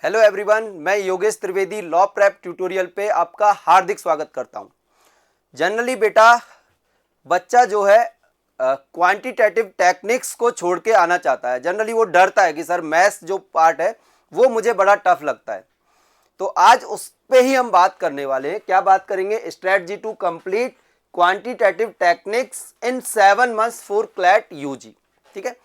Hello everyone, मैं Yogesh Trivedi law prep tutorial पे आपका हार्दिक स्वागत करता हूं। जनरली बेटा बच्चा जो है क्वांटिटेटिव टेक्निक्स को छोड़ के आना चाहता है। जनरली वो डरता है कि सर मैथ्स जो पार्ट है वो मुझे बड़ा टफ लगता है। तो आज उस पे ही हम बात करने वाले हैं। क्या बात करेंगे? Strategy to complete quantitative techniques in 7 months for CLAT UG. ठीक है,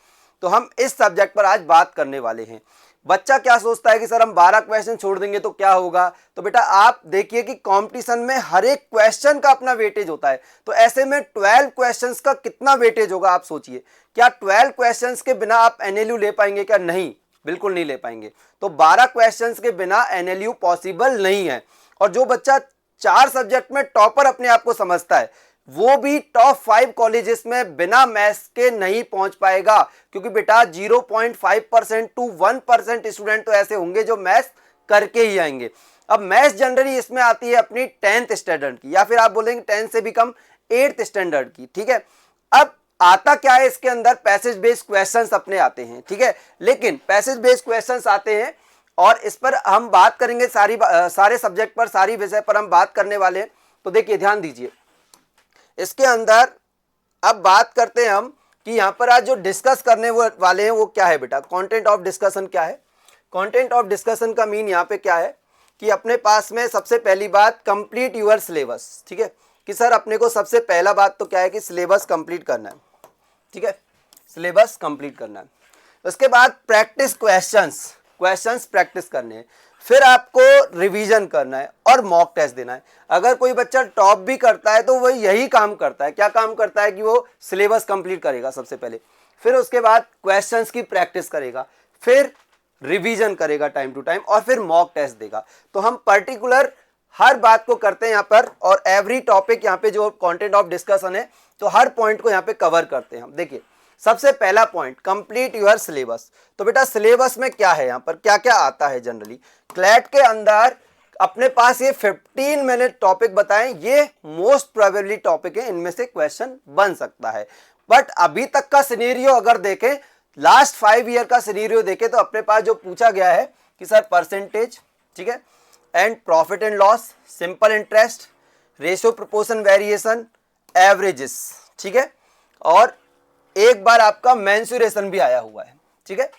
तो हम इस सब्जेक्ट पर आज बात करने वाले हैं। बच्चा क्या सोचता है कि सर हम 12 क्वेश्चन छोड़ देंगे तो क्या होगा? तो बेटा आप देखिए कि कंपटीशन में हर एक क्वेश्चन का अपना वेटेज होता है। तो ऐसे में 12 क्वेश्चंस का कितना वेटेज होगा आप सोचिए। क्या 12 क्वेश्चंस के बिना आप एनएलयू ले पाएंगे? क्या नहीं, बिल्कुल नहीं ले पाएंगे। तो 12 क्वेश्चंस के बिना एनएलयू पॉसिबल नहीं है। और जो बच्चा 4 सब्जेक्ट में टॉपर अपने आप को समझता है वो भी टॉप 5 कॉलेजेस में बिना मैथ्स के नहीं पहुंच पाएगा, क्योंकि बेटा 0.5% टू 1% स्टूडेंट तो ऐसे होंगे जो मैथ्स करके ही आएंगे। अब मैथ्स जनरली इसमें आती है अपनी 10th स्टैंडर्ड की, या फिर आप बोलेंगे 10 से भी कम 8th स्टैंडर्ड की। ठीक है, अब आता क्या है इसके अंदर? पैसेज बेस्ड क्वेश्चंस अपने आते हैं। ठीक है, लेकिन पैसेज बेस्ड क्वेश्चंस आते हैं और इस पर हम बात करेंगे। सारे सब्जेक्ट पर, सारी विषय पर हम बात करने वाले हैं। तो देखिए, ध्यान दीजिए इसके अंदर। अब बात करते हैं हम कि यहां पर आज जो डिस्कस करने वाले हैं वो क्या है बेटा। कंटेंट ऑफ डिस्कशन क्या है? कंटेंट ऑफ डिस्कशन का मीन यहां पे क्या है कि अपने पास में सबसे पहली बात कंप्लीट यूर सिलेबस। ठीक है, कि सर अपने को सबसे पहला बात तो क्या है कि सिलेबस कंप्लीट करना है। ठीक है, सिलेबस कंप्लीट करना है। उसके बाद प्रैक्टिस क्वेश्चंस प्रैक्टिस करने हैं। फिर आपको रिवीजन करना है और मॉक टेस्ट देना है। अगर कोई बच्चा टॉप भी करता है तो वो यही काम करता है। क्या काम करता है कि वो सिलेबस कंप्लीट करेगा सबसे पहले, फिर उसके बाद क्वेश्चंस की प्रैक्टिस करेगा, फिर रिवीजन करेगा टाइम टू टाइम, और फिर मॉक टेस्ट देगा। तो हम पर्टिकुलर हर बात को करते हैं यहाँ पर, और एवरी टॉपिक यहाँ पे जो कंटेंट ऑफ डिस्कशन है तो हर पॉइंट को यहाँ पे कवर करते हैं हम। देखिए सबसे पहला पॉइंट कंप्लीट यूर सिलेबस। तो बेटा सिलेबस में क्या है, यहाँ पर क्या क्या आता है? जनरली क्लैट के अंदर अपने पास ये 15 मैंने टॉपिक बताएं, ये मोस्ट प्रोबेबली टॉपिक है, इनमें से क्वेश्चन बन सकता है। बट अभी तक का सिनेरियो अगर देखें, लास्ट 5 ईयर का सिनेरियो देखें, तो अपने पास जो पूछा गया है कि सर परसेंटेज, ठीक है, and profit and loss, simple interest, ratio proportion variation, averages. ठीक है, और एक बार आपका मेंसुरेशन भी आया हुआ है। ठीक है,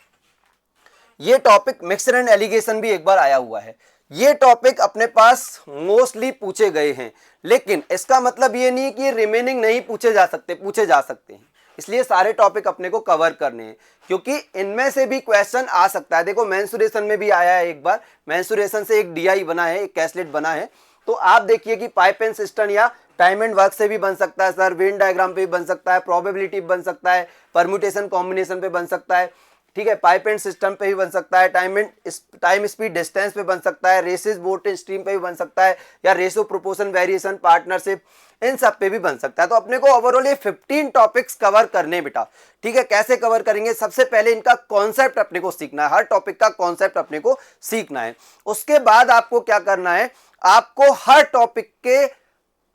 ये टॉपिक मिक्सर एंड एलिगेशन भी एक बार आया हुआ है। ये टॉपिक अपने पास मोस्टली पूछे गए हैं, लेकिन इसका मतलब ये नहीं कि रिमेनिंग नहीं पूछे जा सकते हैं। इसलिए सारे टॉपिक अपने को कवर करने हैं, क्योंकि इनमें से भी क्वेश्चन आ सकता है। देखो मेंसुरेशन में भी आया है एक बार, मेंसुरेशन से एक डीआई बना है, एक कैसलेट बना है। तो आप देखिए कि पाइप एंड सिस्टम या टाइम एंड वर्क से भी बन सकता है सर, वेन डायग्राम पे भी बन सकता है, प्रोबेबिलिटी बन सकता है, परम्यूटेशन कॉम्बिनेशन पे बन सकता है। ठीक है, पाइप एंड सिस्टम पे भी बन सकता है, टाइम स्पीड डिस्टेंस पे बन सकता है, रेसेस बोट एंड स्ट्रीम पे भी बन सकता है, या रेशो प्रोपोर्शन वेरिएशन, पार्टनरशिप, इन सब पे भी बन सकता है। तो अपने को ओवरऑल ये 15 टॉपिक्स कवर करने बेटा। ठीक है, कैसे कवर करेंगे? सबसे पहले इनका कॉन्सेप्ट अपने को सीखना है, हर टॉपिक का कॉन्सेप्ट अपने को सीखना है। उसके बाद आपको क्या करना है, आपको हर टॉपिक के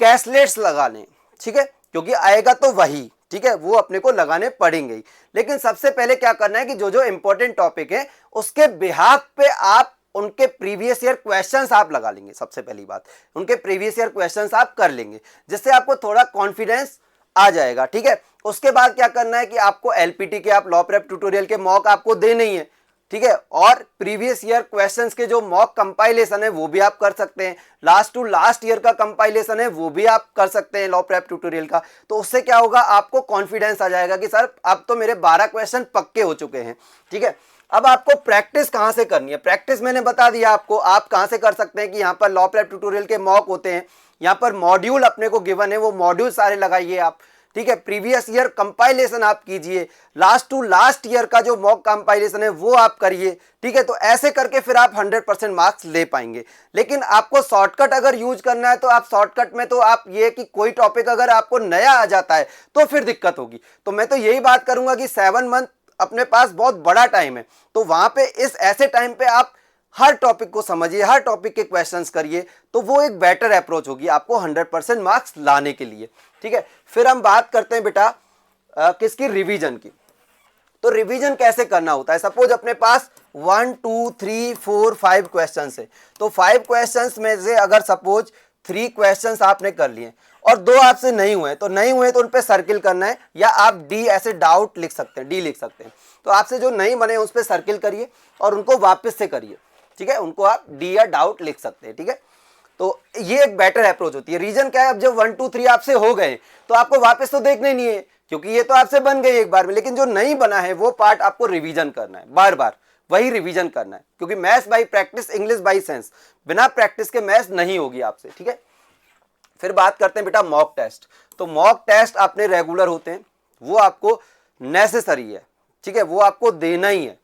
कैसलेट्स लगाने। ठीक है, क्योंकि आएगा तो वही, ठीक है, वो अपने को लगाने पड़ेंगे ही। लेकिन सबसे पहले क्या करना है कि जो जो इंपॉर्टेंट टॉपिक है उसके बिहाफ पे आप उनके प्रीवियस ईयर क्वेश्चंस आप लगा लेंगे। सबसे पहली बात, उनके प्रीवियस ईयर क्वेश्चंस आप कर लेंगे, जिससे आपको थोड़ा कॉन्फिडेंस आ जाएगा। ठीक है, उसके बाद क्या करना है कि आपको एलपीटी के, आप लॉ प्रेप ट्यूटोरियल के मॉक आपको देने ही है। ठीक है, और प्रीवियस ईयर क्वेश्चंस के जो मॉक कंपाइलेशन है वो भी आप कर सकते हैं, लास्ट टू लास्ट ईयर का कंपाइलेशन है वो भी आप कर सकते हैं लॉ प्रेप ट्यूटोरियल का। तो उससे क्या होगा, आपको कॉन्फिडेंस आ जाएगा कि सर अब तो मेरे 12 क्वेश्चन पक्के हो चुके हैं। ठीक है, अब आपको प्रैक्टिस कहां से करनी है? प्रैक्टिस मैंने बता दिया आपको, आप कहां से कर सकते हैं कि यहां पर लॉ प्रेप ट्यूटोरियल के मॉक होते हैं, यहां पर मॉड्यूल अपने को गिवन है, वो मॉड्यूल सारे लगाइए आप। ठीक है, प्रीवियस ईयर कंपाइलेशन आप कीजिए, लास्ट टू लास्ट ईयर का जो मॉक कंपाइलेशन है वो आप करिए। ठीक है, तो ऐसे करके फिर आप 100% मार्क्स ले पाएंगे। लेकिन आपको शॉर्टकट अगर यूज करना है तो आप शॉर्टकट में तो आप ये कि कोई टॉपिक अगर आपको नया आ जाता है तो फिर दिक्कत होगी। तो मैं तो यही बात करूंगा कि 7 मंथ अपने पास बहुत बड़ा टाइम है, तो वहां पे इस ऐसे टाइम पे आप हर टॉपिक को समझिए, हर टॉपिक के क्वेश्चंस करिए, तो वो एक बेटर अप्रोच होगी आपको 100% मार्क्स लाने के लिए। ठीक है, फिर हम बात करते हैं बेटा किसकी? रिवीजन की। तो रिवीजन कैसे करना होता है? सपोज अपने पास 1 2 3 4 5 क्वेश्चन है, तो 5 क्वेश्चंस में से अगर सपोज 3 क्वेश्चंस आपने कर लिए और 2 आपसे नहीं हुए तो उन पे सर्किल करना है, या आप डी ऐसे डाउट लिख सकते हैं, डी लिख सकते हैं। तो आपसे जो नहीं बने उस पे सर्किल करिए और उनको वापस से करिए, ठीक है, उनको आप डी या डाउट लिख सकते हैं, ठीक है। तो ये एक बेटर अप्रोच होती है। रीजन क्या है, अब जब 1 2 3 आपसे हो गए तो आपको वापस तो देखने नहीं है, क्योंकि ये तो आपसे बन गई एक बार में, लेकिन जो नहीं बना है वो पार्ट आपको रिवीजन करना है, बार बार वही रिवीजन करना है, क्योंकि maths by practice, English by sense, बिना प्रैक्टिस के मैथ्स नहीं होगी आपसे, ठीक है। फिर बात करते हैं बेटा मॉक टेस्ट। तो मॉक टेस्ट अपने रेगुलर होते हैं, वो आपको नेसेसरी है, ठीक है, वो आपको देना ही है,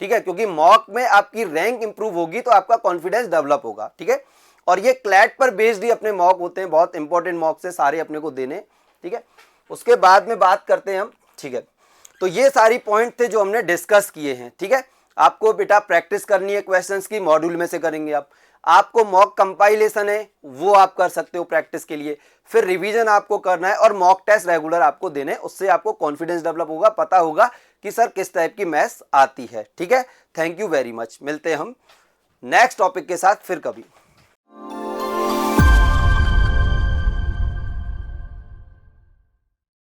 ठीक है, क्योंकि मॉक में आपकी रैंक इंप्रूव होगी तो आपका कॉन्फिडेंस डेवलप होगा, ठीक है। और ये क्लैट पर बेस्ड ही अपने मॉक होते हैं, बहुत इंपॉर्टेंट मॉक से सारे अपने को देने, ठीक है। उसके बाद में बात करते हैं हम, ठीक है। तो ये सारी पॉइंट थे जो हमने डिस्कस किए हैं, ठीक है। आपको बेटा प्रैक्टिस करनी है क्वेश्चंस की, मॉड्यूल में से करेंगे आपको मॉक कंपाइलेशन है वो आप कर सकते हो प्रैक्टिस के लिए, फिर रिवीजन आपको करना है और मॉक टेस्ट रेगुलर आपको देने, उससे आपको कॉन्फिडेंस डेवलप होगा, पता होगा कि सर किस टाइप की मैथ्स आती है, ठीक है। थैंक यू वेरी मच, मिलते हैं हम नेक्स्ट टॉपिक के साथ फिर कभी।